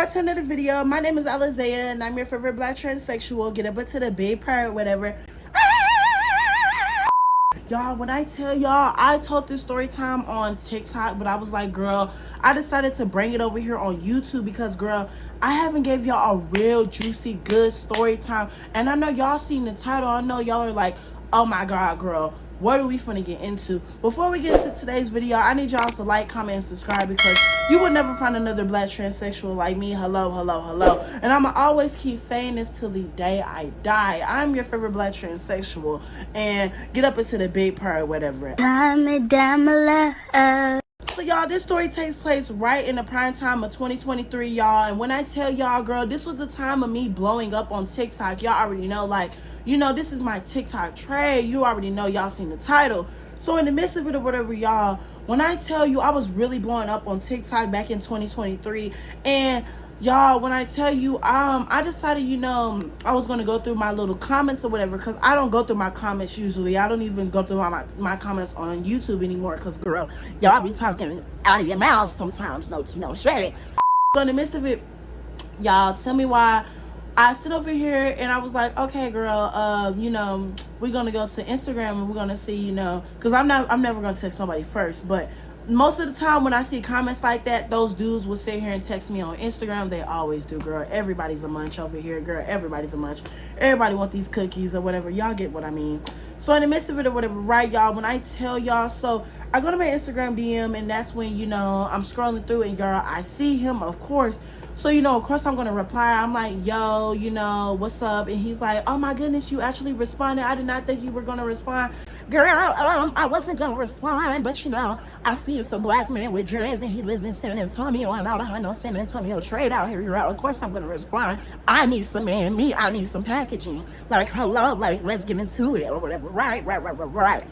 back to another video. My name is Alizaya and I'm your favorite black transsexual. Get up into the big part, whatever. Y'all, when I tell y'all, I told this story time on TikTok, but I was like, girl, I decided to bring it over here on YouTube because, girl, I haven't gave y'all a real juicy, good story time. And I know y'all seen the title. I know y'all are like, oh my God, girl, what are we finna get into? Before we get into today's video, I need y'all to like, comment, and subscribe because you will never find another black transsexual like me. Hello, hello, hello. And I'ma always keep saying this till the day I die. I'm your favorite black transsexual. And get up into the big part, whatever. So y'all, this story takes place right in the prime time of 2023, y'all. And when I tell y'all, girl, this was the time of me blowing up on TikTok. Y'all already know, like, you know, this is my TikTok trade. You already know, y'all seen the title. So in the midst of it or whatever, y'all, when I tell you I was really blowing up on TikTok back in 2023, and y'all, when I tell you, I decided, you know, I was going to go through my little comments or whatever, because I don't go through my comments usually. I don't even go through my comments on YouTube anymore, because, girl, y'all be talking out of your mouth sometimes. No, share it. So in the midst of it, y'all, tell me why I sit over here and I was like, okay, girl, you know, we're going to go to Instagram and we're going to see, you know, because I'm never going to text nobody first, but most of the time when I see comments like that, those dudes will sit here and text me on Instagram. They always do, girl. Everybody's a munch over here, girl. Everybody's a munch. Everybody want these cookies or whatever. Y'all get what I mean. So in the midst of it or whatever, right, y'all, when I tell y'all, so I go to my Instagram DM and that's when, you know, I'm scrolling through and, girl, I see him, of course. So, you know, of course I'm going to reply. I'm like, yo, you know, what's up? And he's like, oh my goodness, you actually responded. I did not think you were going to respond. Girl, I wasn't going to respond, but, you know, I see it's a black man with dreads and he lives in San Antonio and I don't have no San Antonio trade out here. You're out. Of course I'm going to respond. I need some man. I need some packaging. Like, hello, like, let's get into it or whatever. Right.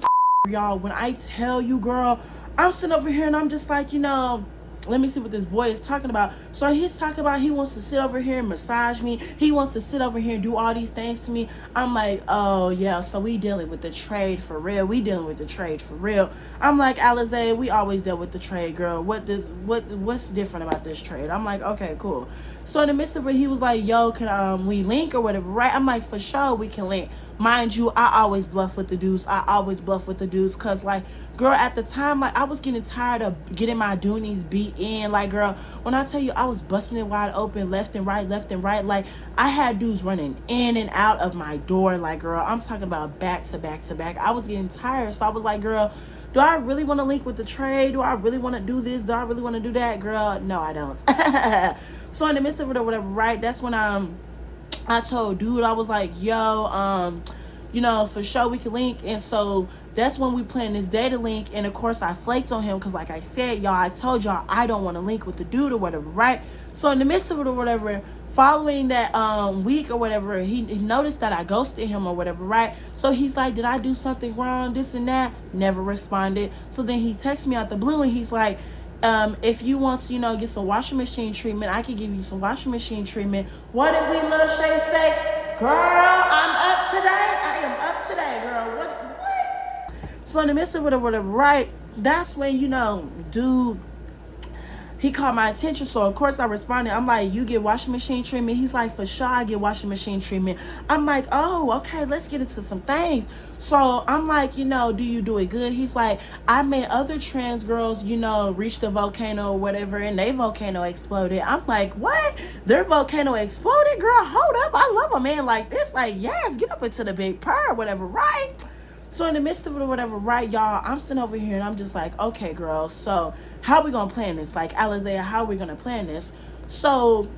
Y'all, when I tell you, girl, I'm sitting over here and I'm just like, you know, let me see what this boy is talking about. So he's talking about he wants to sit over here and massage me. He wants to sit over here and do all these things to me. I'm like, oh yeah, so we dealing with the trade for real. I'm like, Alizé, we always deal with the trade, girl. What's different about this trade? I'm like, okay, cool. So in the midst of it, he was like, yo, can we link or whatever, right? I'm like, for sure we can link. Mind you, I always bluff with the dudes. Cause like, girl, at the time, like, I was getting tired of getting my doonies beat in. Like, girl, when I tell you I was busting it wide open, left and right, like, I had dudes running in and out of my door. Like, girl, I'm talking about back to back. I was getting tired. So I was like, girl, do I really want to link with the trade? Do I really want to do this? Do I really want to do that? Girl, no, I don't. So in the midst of it or whatever, right, that's when I told dude, I was like, yo, you know, for sure we can link. And so that's when we planned this day to link. And of course I flaked on him because, like I said, y'all, I told y'all I don't want to link with the dude or whatever, right? So in the midst of it or whatever, following that week or whatever, he noticed that I ghosted him or whatever, right? So he's like, did I do something wrong, this and that? Never responded. So then he texts me out the blue and he's like, if you want to, you know, get some washing machine treatment, I can give you some washing machine treatment. What did we little Shay say? Girl, I'm up today. I am up today, girl. What? So in the midst of it or whatever, right, that's when, you know, dude, he caught my attention. So of course I responded. I'm like, you get washing machine treatment? He's like, for sure I get washing machine treatment. I'm like, oh, okay, let's get into some things. So I'm like, you know, do you do it good? He's like, I made other trans girls, you know, reach the volcano or whatever, and their volcano exploded. I'm like, what? Their volcano exploded? Girl, hold up. I love a man like this. Like, yes, get up into the big purr, whatever, right? So in the midst of it or whatever, right, y'all, I'm sitting over here and I'm just like, okay, girl, so how we gonna plan this? Like, Alizé, how we gonna plan this? So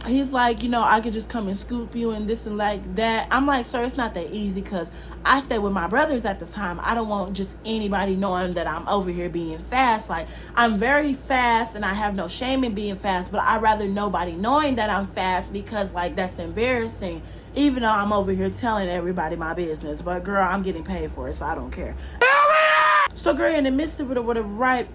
he's like, you know, I could just come and scoop you and this and like that. I'm like, sir, it's not that easy because I stayed with my brothers at the time. I don't want just anybody knowing that I'm over here being fast. Like, I'm very fast and I have no shame in being fast, but I'd rather nobody knowing that I'm fast because, like, that's embarrassing. Even though I'm over here telling everybody my business. But, girl, I'm getting paid for it, so I don't care. So, girl, in the midst of it or whatever, right,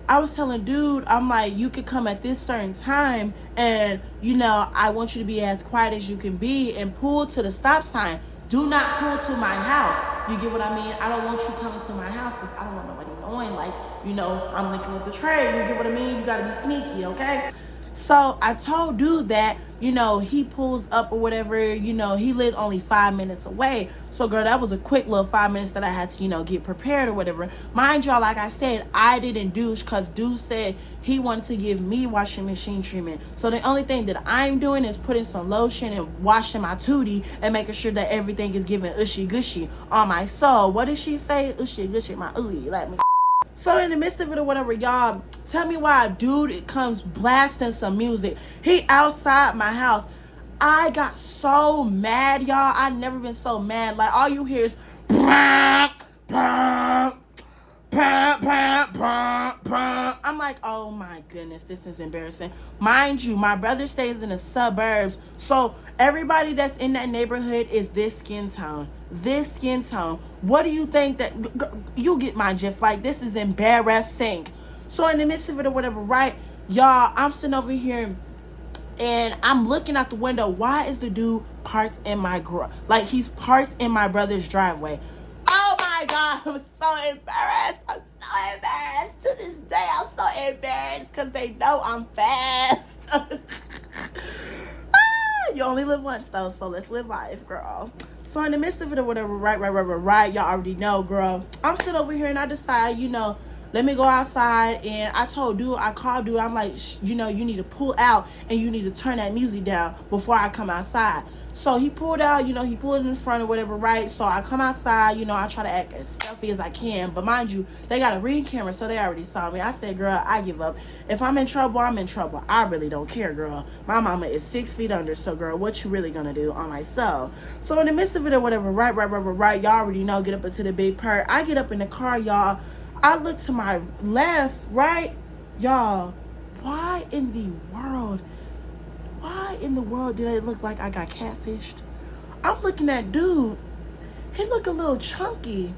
I was telling dude, I'm like, you could come at this certain time and, you know, I want you to be as quiet as you can be and pull to the stop sign. Do not pull to my house. You get what I mean? I don't want you coming to my house because I don't want nobody knowing, like, you know, I'm linking with the trade. You get what I mean? You got to be sneaky, okay? So I told dude that, he pulls up or whatever, he lived only 5 minutes away. So girl, that was a quick little 5 minutes that I had to, get prepared or whatever. Mind y'all, like I said, I didn't douche because dude said he wanted to give me washing machine treatment. So the only thing that I'm doing is putting some lotion and washing my tootie and making sure that everything is giving ushy gushy on my soul. What did she say? Ushy gushy, my ooey. Let me. So in the midst of it or whatever, y'all, tell me why a dude comes blasting some music. He outside my house. I got so mad, y'all. I never been so mad. Like, all you hear is I'm like, oh my goodness, this is embarrassing. Mind you, my brother stays in the suburbs, so everybody that's in that neighborhood is this skin tone. What do you think that you get my gif? Like, this is embarrassing. So in the midst of it or whatever, right, y'all, I'm sitting over here and I'm looking out the window. Why is the dude parked in my he's parked in my brother's driveway? Oh my God, I'm so embarrassed. To this day, I'm so embarrassed because they know I'm fast. You only live once though, so let's live life, girl. So in the midst of it or whatever, right, y'all already know, girl. I'm sitting over here and I decide, let me go outside. And I called dude, I'm like, you need to pull out and you need to turn that music down before I come outside. So he pulled out, he pulled in front or whatever, right? So I come outside, I try to act as stuffy as I can. But mind you, they got a ring camera, so they already saw me. I said, girl, I give up. If I'm in trouble, I'm in trouble. I really don't care, girl. My mama is 6 feet under, so girl, what you really gonna do on my soul? So in the midst of it or whatever, right, y'all already know, get up into the big perk. I get up in the car, y'all. I look to my left, right, y'all. Why in the world did it look like I got catfished? I'm looking at dude. He look a little chunky.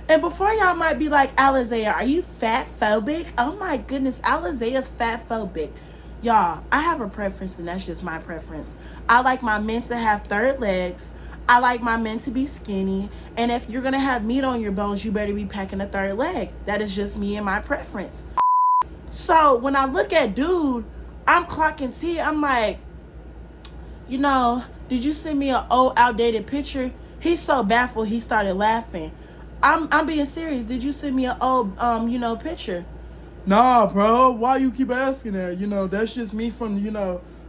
And before y'all might be like, Alizea, are you fat phobic? Oh my goodness, Alizea's fat phobic. Y'all, I have a preference, and that's just my preference. I like my men to have third legs. I like my men to be skinny. And if you're gonna have meat on your bones, you better be packing a third leg. That is just me and my preference. So when I look at dude, I'm clocking T. I'm like, did you send me an old outdated picture? He's so baffled he started laughing. I'm being serious. Did you send me an old picture? Nah, bro. Why you keep asking that? That's just me from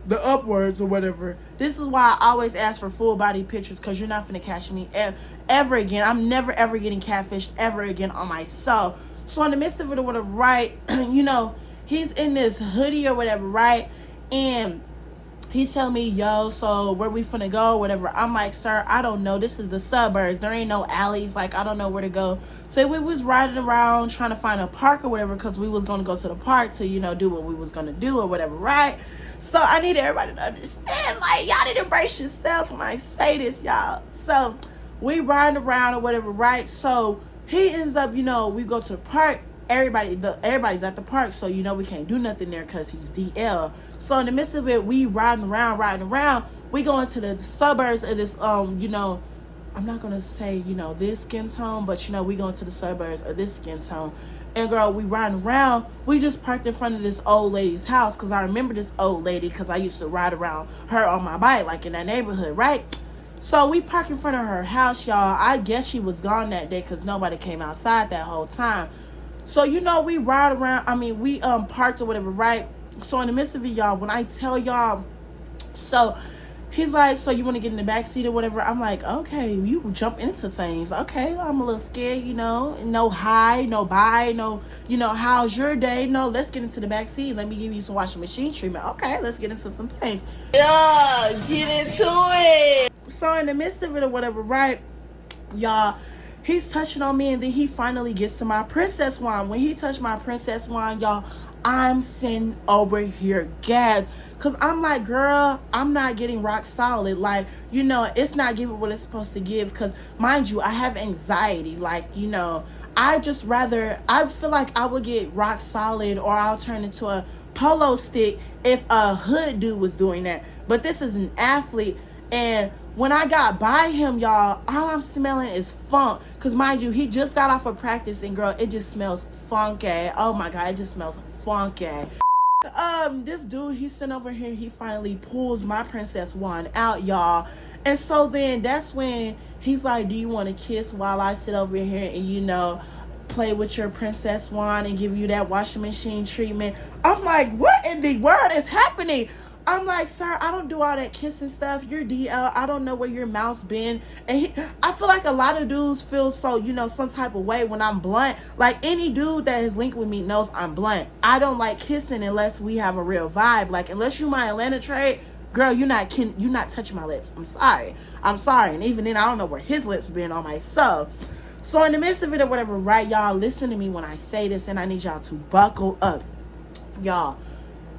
the upwards or whatever. This is why I always ask for full body pictures, because you're not finna catch me ever again. I'm never ever getting catfished ever again on my soul. So in the midst of it or whatever, right, he's in this hoodie or whatever, right, and he's telling me, yo, so where we finna go or whatever. I'm like, sir, I don't know. This is the suburbs. There ain't no alleys. Like, I don't know where to go. So we was riding around trying to find a park or whatever, because we was going to go to the park to, do what we was going to do or whatever, right? So I need everybody to understand, like, y'all need to brace yourselves when I say this, y'all. So we riding around or whatever, right? So he ends up, we go to the park. Everybody's at the park, so we can't do nothing there because he's DL. So in the midst of it, we riding around. We go into the suburbs of this, I'm not gonna say this skin tone, but we go into the suburbs of this skin tone. And girl, we riding around. We just parked in front of this old lady's house, because I remember this old lady because I used to ride around her on my bike, like in that neighborhood, right? So we parked in front of her house, y'all. I guess she was gone that day because nobody came outside that whole time. So, we ride around, we parked or whatever, right? So in the midst of it, y'all, when I tell y'all, so he's like, so you want to get in the back seat or whatever? I'm like, okay, you jump into things. Okay, I'm a little scared, no hi, no bye, no, how's your day? No, let's get into the back seat. Let me give you some washing machine treatment. Okay, let's get into some things. Yeah, get into it. So in the midst of it or whatever, right, y'all, he's touching on me, and then he finally gets to my princess wine. When he touched my princess wine, y'all, I'm sitting over here gagged, because I'm like, girl, I'm not getting rock solid. Like, it's not giving what it's supposed to give, because mind you, I have anxiety. Like, I feel like I would get rock solid, or I'll turn into a polo stick if a hood dude was doing that. But this is an athlete. And when I got by him, y'all, all I'm smelling is funk. Because mind you, he just got off of practice, and girl, it just smells funky. Oh my God, it just smells funky. This dude, he's sitting over here, he finally pulls my princess wand out, y'all. And so then that's when he's like, do you want to kiss while I sit over here and, you know, play with your princess wand and give you that washing machine treatment? I'm like, what in the world is happening? I'm like, sir, I don't do all that kissing stuff. You're DL. I don't know where your mouth's been. And I feel like a lot of dudes feel so, you know, some type of way when I'm blunt. Like, any dude that is linked with me knows I'm blunt. I don't like kissing unless we have a real vibe. Like, unless you my Atlanta trade, girl, you're not touching my lips. I'm sorry. And even then, I don't know where his lips been on my soul. So in the midst of it or whatever, right, y'all, listen to me when I say this, and I need y'all to buckle up. Y'all,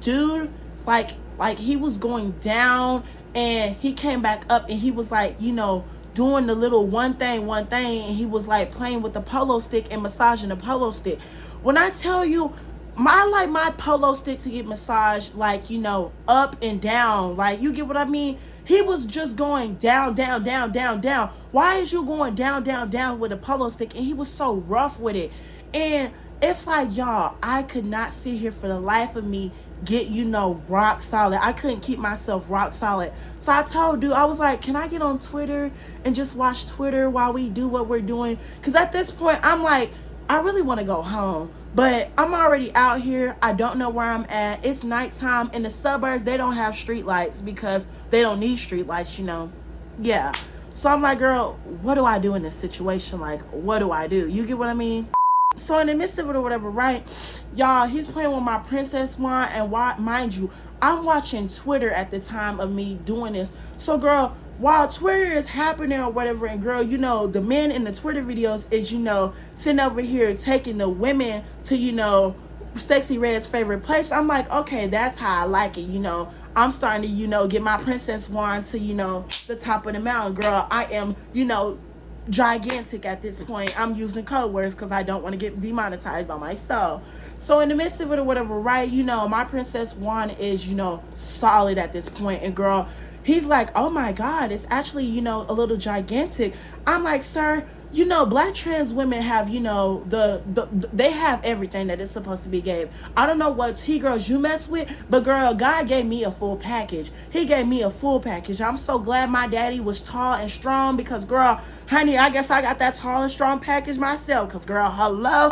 dude, it's like he was going down and he came back up and he was like, you know, doing the little one thing, and he was like playing with the polo stick and massaging the polo stick. When I tell you, I like my polo stick to get massaged, like, you know, up and down. Like, you get what I mean? He was just going down, down, down, down, down. Why is you going down, down, down with a polo stick? And he was so rough with it. And it's like, y'all, I could not sit here for the life of me get, you know, rock solid. I couldn't keep myself rock solid. So I told dude, I was like, can I get on Twitter and just watch Twitter while we do what we're doing? Because at this point, I'm like, I really want to go home, but I'm already out here. I don't know where I'm at. It's nighttime. In the suburbs, they don't have street lights because they don't need street lights, you know. Yeah. So I'm like, girl, what do I do in this situation? Like, what do I do? You get what I mean? So in the midst of it or whatever, right, y'all, he's playing with my princess wand, and mind you, I'm watching Twitter at the time of me doing this. So, girl, while Twitter is happening or whatever, and girl, you know, the men in the Twitter videos is, you know, sitting over here taking the women to, you know, Sexy Red's favorite place. I'm like, okay, that's how I like it, you know. I'm starting to, you know, get my princess wand to, you know, the top of the mountain. Girl, I am, you know, gigantic at this point. I'm using code words because I don't want to get demonetized on my soul. So in the midst of it or whatever, right, you know, my princess wand is, you know, solid at this point. And girl, he's like, oh my God, it's actually, you know, a little gigantic. I'm like, sir, you know, black trans women have, you know, they have everything that is supposed to be gave. I don't know what T-girls you mess with, but girl, God gave me a full package. He gave me a full package. I'm so glad my daddy was tall and strong because, girl, honey, I guess I got that tall and strong package myself because, girl, hello.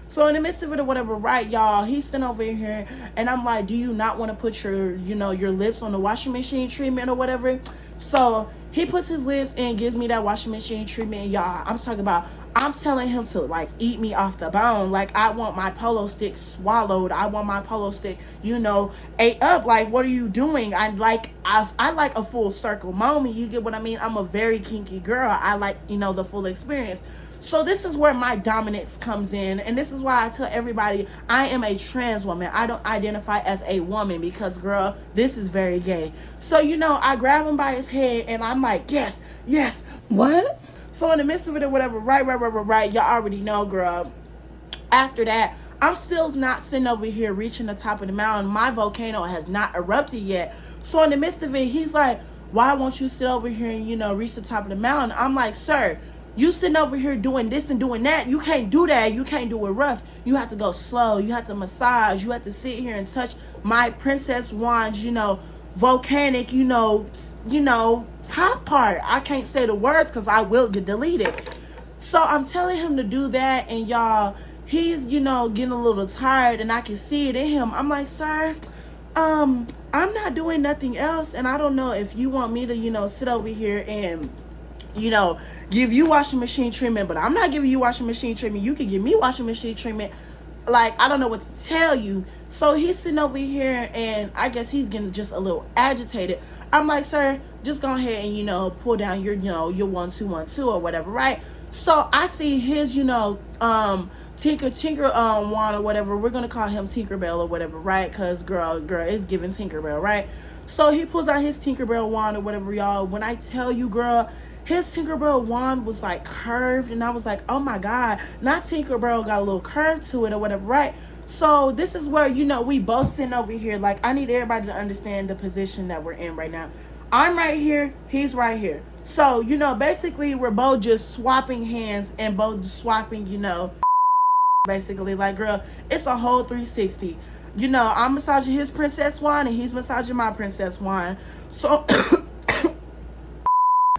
So in the midst of it or whatever, right, y'all, he's sitting over here and I'm like, do you not want to put your, you know, your lips on the washing machine treatment or whatever? So he puts his lips in, gives me that washing machine treatment. And y'all, I'm talking about, I'm telling him to like eat me off the bone. Like, I want my polo stick swallowed. I want my polo stick, you know, ate up. Like, what are you doing? I like a full circle moment. You get what I mean? I'm a very kinky girl. I like, you know, the full experience. So this is where my dominance comes in, and this is why I tell everybody I am a trans woman. I don't identify as a woman because, girl, this is very gay. So, you know, I grab him by his head and I'm like, yes, yes. What? So in the midst of it or whatever, right, y'all already know, girl. After that, I'm still not sitting over here reaching the top of the mountain. My volcano has not erupted yet. So in the midst of it, he's like, why won't you sit over here and, you know, reach the top of the mountain? I'm like, sir, you sitting over here doing this and doing that. You can't do that. You can't do it rough. You have to go slow. You have to massage. You have to sit here and touch my princess wand's, you know, volcanic, you know, top part. I can't say the words because I will get deleted. So I'm telling him to do that, and y'all, he's, you know, getting a little tired, and I can see it in him. I'm like, sir, I'm not doing nothing else, and I don't know if you want me to, you know, sit over here and, you know, give you washing machine treatment, but I'm not giving you washing machine treatment. You can give me washing machine treatment. Like, I don't know what to tell you. So he's sitting over here, and I guess he's getting just a little agitated. I'm like, sir, just go ahead and, you know, pull down your, you know, your 1212 or whatever, right? So I see his, you know, Tinker wand or whatever. We're gonna call him Tinkerbell or whatever, right? Cause girl, it's giving Tinkerbell, right? So he pulls out his Tinkerbell wand or whatever, y'all. When I tell you, girl, his Tinkerbell wand was like curved, and I was like, oh my God, not Tinkerbell got a little curve to it or whatever, right? So this is where, you know, we both sitting over here. Like, I need everybody to understand the position that we're in right now. I'm right here, he's right here. So, you know, basically we're both just swapping hands and both swapping, you know, basically, like, girl, it's a whole 360. I'm massaging his princess wine and he's massaging my princess wine. So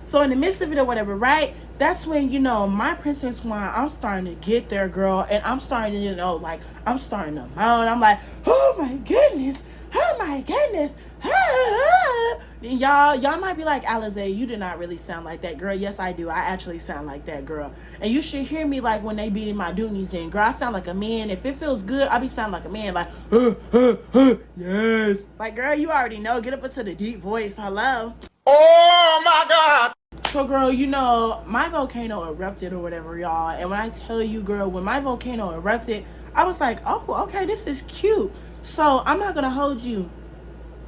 so in the midst of it or whatever, right? That's when, my princess wine, I'm starting to get there, girl. And I'm starting to, I'm starting to moan. I'm like, oh my goodness. Oh my goodness. Y'all might be like, Alize, you did not really sound like that, girl. Yes, I do. I actually sound like that, girl. And you should hear me like when they beating my doonies in. Girl, I sound like a man. If it feels good, I be sounding like a man. Like, yes. Like, girl, you already know. Get up into the deep voice. Hello. Oh my God. So, girl, my volcano erupted or whatever, y'all. And when I tell you, girl, when my volcano erupted, I was like, oh, okay, this is cute. So, I'm not going to hold you.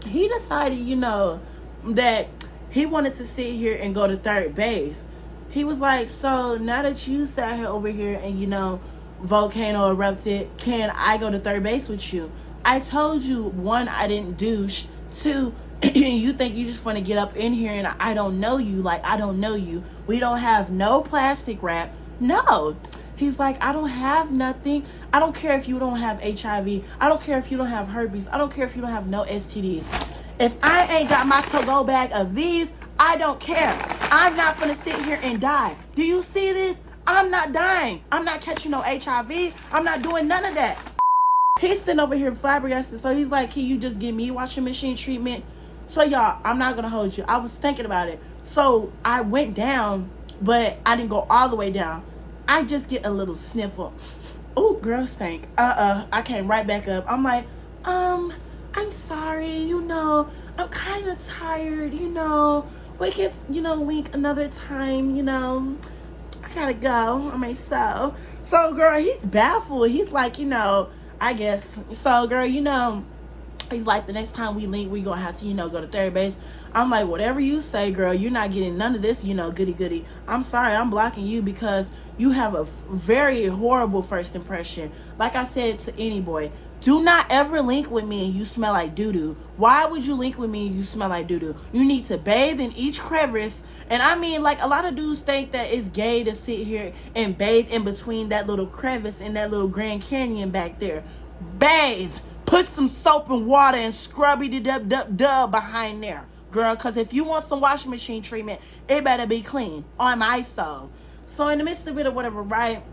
He decided, that he wanted to sit here and go to third base. He was like, so now that you sat here over here and, volcano erupted, can I go to third base with you? I told you, one, I didn't douche. Two, you think you just want to get up in here and I don't know you. Like, I don't know you. We don't have no plastic wrap. No. He's like, I don't have nothing. I don't care if you don't have HIV. I don't care if you don't have herpes. I don't care if you don't have no STDs. If I ain't got my to-go bag of these, I don't care. I'm not gonna sit here and die. Do you see this? I'm not dying. I'm not catching no HIV. I'm not doing none of that. He's sitting over here flabbergasted. So he's like, can you just give me washing machine treatment? So, y'all, I'm not going to hold you. I was thinking about it. So, I went down, but I didn't go all the way down. I just get a little sniffle. Oh, girl stink. I came right back up. I'm like, I'm sorry, I'm kind of tired, we can, link another time, I gotta go on myself. So, girl, he's baffled. He's like, I guess. So, girl, he's like, the next time we link, we gonna have to, go to third base. I'm like, whatever you say, girl, you're not getting none of this, goody. I'm sorry, I'm blocking you because you have a very horrible first impression. Like I said to any boy, do not ever link with me and you smell like doo-doo. Why would you link with me and you smell like doo-doo? You need to bathe in each crevice. And I mean, like, a lot of dudes think that it's gay to sit here and bathe in between that little crevice and that little Grand Canyon back there. Bathe. Put some soap and water and scrubby-dub-dub-dub behind there, girl. Because if you want some washing machine treatment, it better be clean on my soul. So in the midst of it or whatever, right,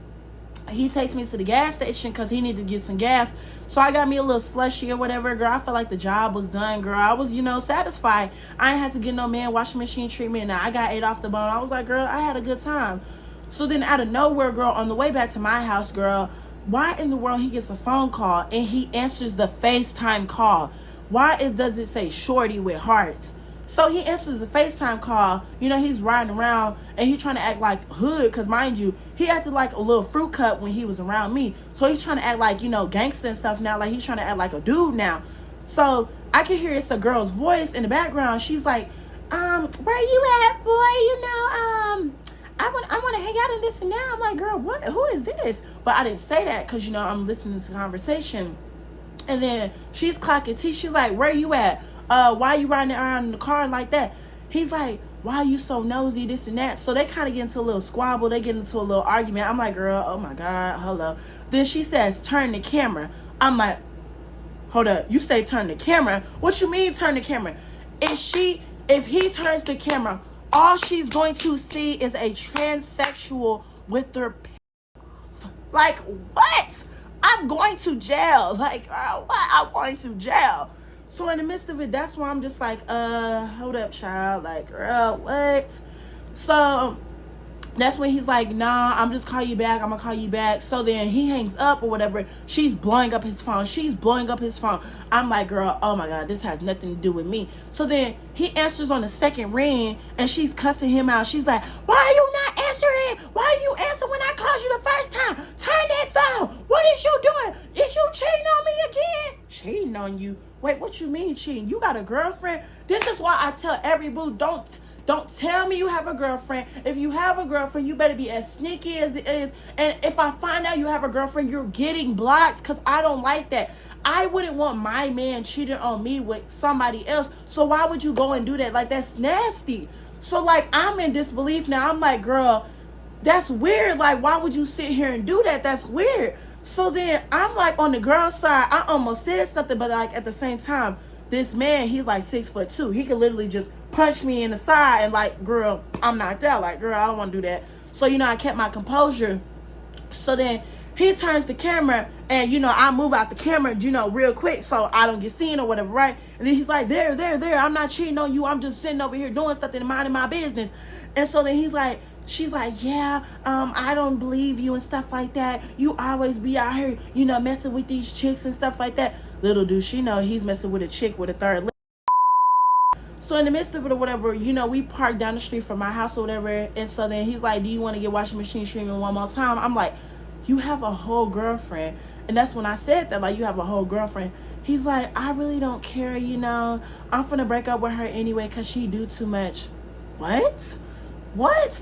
he takes me to the gas station because he needed to get some gas. So I got me a little slushy or whatever, girl. I felt like the job was done, girl. I was, satisfied. I ain't had to get no man washing machine treatment. Now I got ate off the bone. I was like, girl, I had a good time. So then out of nowhere, girl, on the way back to my house, girl, why in the world he gets a phone call and he answers the FaceTime call? Why does it say shorty with hearts? So he answers the FaceTime call. He's riding around and he's trying to act like hood. Because mind you, he acted like a little fruit cup when he was around me. So he's trying to act like, gangster and stuff now. Like he's trying to act like a dude now. So I can hear it's a girl's voice in the background. She's like, where you at, boy? I want to hang out in this and that. I'm like, girl, who is this? But I didn't say that because, I'm listening to the conversation. And then she's clocking T. She's like, where you at? Why you riding around in the car like that? He's like, why are you so nosy, this and that? So they kind of get into a little squabble. They get into a little argument. I'm like, girl, oh my God, hello. Then she says, turn the camera. I'm like, hold up. You say turn the camera? What you mean turn the camera? If he turns the camera, all she's going to see is a transsexual with their like, what? I'm going to jail. Like, girl, what? I'm going to jail. So in the midst of it, that's why I'm just like, hold up, child. Like, girl, what? So that's when he's like, nah, I'm just call you back. I'm gonna call you back. So then he hangs up or whatever. She's blowing up his phone. I'm like, girl, oh my God, this has nothing to do with me. So then he answers on the second ring and she's cussing him out. She's like, why are you not answering? Why do you answer when I called you the first time? Turn that phone. What is you doing? Is you cheating on me again? Cheating on you? Wait, what you mean cheating? You got a girlfriend? This is why I tell every boo, don't tell me you have a girlfriend. If you have a girlfriend, you better be as sneaky as it is. And if I find out you have a girlfriend, you're getting blocked because I don't like that. I wouldn't want my man cheating on me with somebody else. So why would you go and do that? Like, that's nasty. So, like, I'm in disbelief now. I'm like, girl, that's weird. Like, why would you sit here and do that? That's weird. So then I'm like on the girl's side, I almost said something, but like at the same time, this man, he's like 6'2". He could literally just punch me in the side and like, girl, I'm knocked out. Like, girl, I don't want to do that. So, I kept my composure. So then he turns the camera and, I move out the camera, real quick so I don't get seen or whatever, right? And then he's like, there. I'm not cheating on you. I'm just sitting over here doing something and minding my business. And so then she's like, yeah, I don't believe you and stuff like that. You always be out here, messing with these chicks and stuff like that. Little do she know he's messing with a chick with a third lip. So in the midst of it or whatever, we parked down the street from my house or whatever. And so then he's like, do you want to get washing machine streaming one more time? I'm like, you have a whole girlfriend. And that's when I said that, like, you have a whole girlfriend. He's like, I really don't care, I'm finna break up with her anyway because she do too much. What?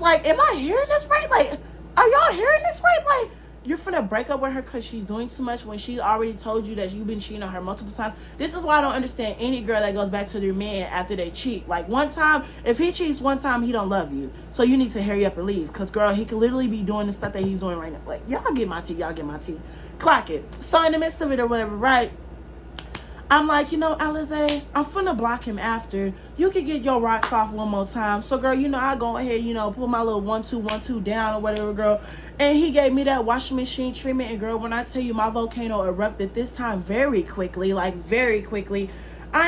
Like, am I hearing this right? Like, are y'all hearing this right? Like, you're finna break up with her because she's doing too much when she already told you that you've been cheating on her multiple times. This is why I don't understand any girl that goes back to their man after they cheat. Like, one time, if he cheats one time, he don't love you. So you need to hurry up and leave. Because, girl, he could literally be doing the stuff that he's doing right now. Like, y'all get my tea. Clock it. So in the midst of it or whatever, right? I'm like, Alize, I'm finna block him after. You can get your rocks off one more time. So, girl, I go ahead, pull my little 1-2 down or whatever, girl. And he gave me that washing machine treatment. And, girl, when I tell you my volcano erupted this time very quickly, I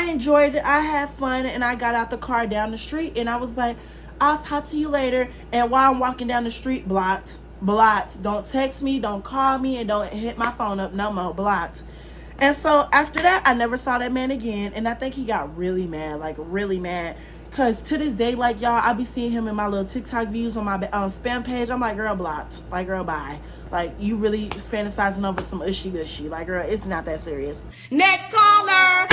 enjoyed it. I had fun. And I got out the car down the street. And I was like, I'll talk to you later. And while I'm walking down the street, blocked. Don't text me. Don't call me. And don't hit my phone up no more. Blocked. And so after that, I never saw that man again. And I think he got really mad. Because to this day, like, y'all, I be seeing him in my little TikTok views on my spam page. I'm like, girl, blocked. Like, girl, bye. Like, you really fantasizing over some ushy. Like, girl, it's not that serious. Next caller.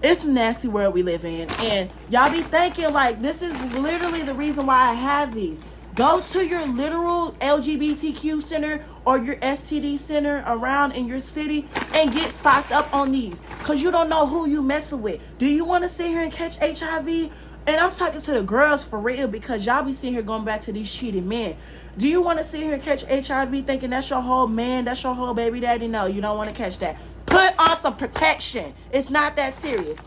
It's a nasty world we live in. And y'all be thinking, like, this is literally the reason why I have these. Go to your literal LGBTQ center or your STD center around in your city and get stocked up on these. Because you don't know who you messing with. Do you want to sit here and catch HIV? And I'm talking to the girls for real because y'all be sitting here going back to these cheating men. Do you want to sit here and catch HIV thinking that's your whole man, that's your whole baby daddy? No, you don't want to catch that. Put on some protection. It's not that serious.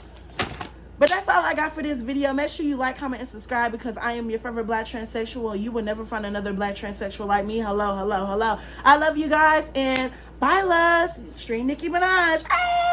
But that's all I got for this video. Make sure you like, comment, and subscribe because I am your favorite black transsexual. You will never find another black transsexual like me. Hello. I love you guys. And bye, loves. Stream Nicki Minaj. Hey!